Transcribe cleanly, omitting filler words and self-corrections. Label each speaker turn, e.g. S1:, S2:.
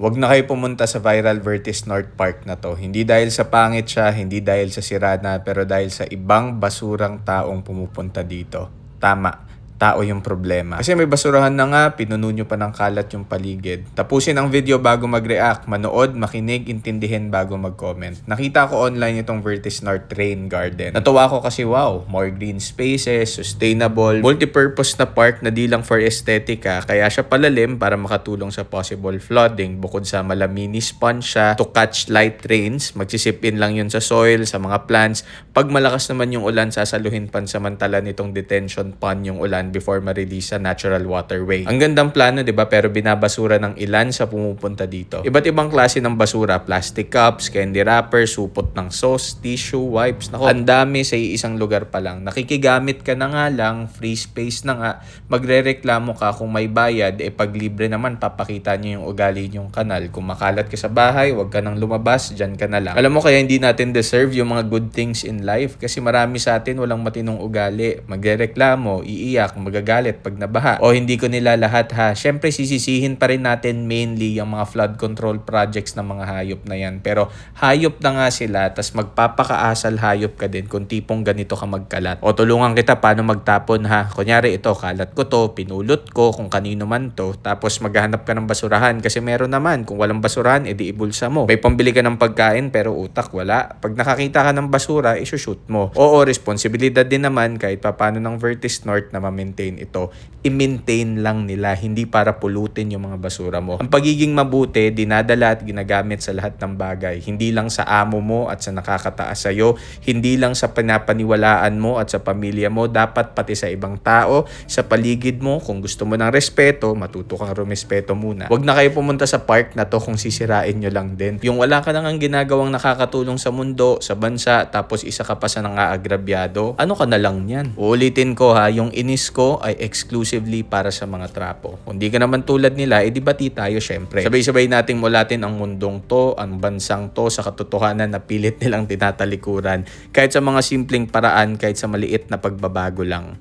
S1: Huwag na kayo pumunta sa Viral Vertis North Park na to. Hindi dahil sa pangit siya, hindi dahil sa sirana, pero dahil sa ibang basurang taong pumupunta dito. Tama. Tao yung problema. Kasi may basurahan na nga, pinuno nyo pa ng kalat yung paligid. Tapusin ang video bago mag-react, manood, makinig, intindihin bago mag-comment. Nakita ko online itong Vertis North Rain Garden. Natuwa ko kasi wow, more green spaces, sustainable, multi-purpose na park na di lang for estetika, kaya siya palalim para makatulong sa possible flooding. Bukod sa malamini sponge siya to catch light rains, magsisip-in lang yun sa soil, sa mga plants. Pag malakas naman yung ulan, sasaluhin pansamantala nitong detention pond yung ulan before ma-release sa natural waterway. Ang gandang plano, 'di ba? Pero binabasura ng ilan sa pumupunta dito. Iba't ibang klase ng basura, plastic cups, candy wrappers, supot ng sauce, tissue, wipes. Nako, ang dami sa isang lugar pa lang. Nakikigamit ka na nga lang, free space na nga, magrereklamo ka kung may bayad, pag libre naman papakita niyo yung ugali niyong kanal. Kung makalat ka sa bahay, wag ka nang lumabas, diyan ka na lang. Alam mo kaya hindi natin deserve yung mga good things in life kasi marami sa atin walang matinong ugali. Magrereklamo, iiyak, magagalit pag nabaha. O hindi ko nila lahat ha. Syempre sisisihin pa rin natin mainly yung mga flood control projects ng mga hayop na yan. Pero hayop na nga sila, tas magpapakaasal hayop ka din kung tipong ganito ka magkalat. O tulungan kita paano magtapon ha. Kunyari ito, kalat ko to, pinulot ko kung kanino man to. Tapos maghahanap ka ng basurahan kasi meron naman. Kung walang basurahan, edi ibulsa mo. May pambili ka ng pagkain pero utak wala. Pag nakakita ka ng basura, isushoot mo. Oo, responsibilidad din naman kahit papano ng Vertis North na maintain ito, i-maintain lang nila, hindi para pulutin yung mga basura mo. Ang pagiging mabuti, dinadala at ginagamit sa lahat ng bagay. Hindi lang sa amo mo at sa nakakataas sa'yo, hindi lang sa pinapaniwalaan mo at sa pamilya mo, dapat pati sa ibang tao, sa paligid mo. Kung gusto mo ng respeto, matuto kang rumespeto muna. Huwag na kayo pumunta sa park na to kung sisirain nyo lang din. Yung wala ka nang ginagawang nakakatulong sa mundo, sa bansa, tapos isa ka pa sa nang-aagrabyado, ano ka na lang yan? Uulitin ko ha, yung inis ko ay exclusively para sa mga trapo. Kung di ka naman tulad nila, di bati tayo syempre. Sabay-sabay nating mulatin ang mundong to, ang bansang to sa katotohanan na pilit nilang tinatalikuran. Kahit sa mga simpleng paraan, kahit sa maliit na pagbabago lang.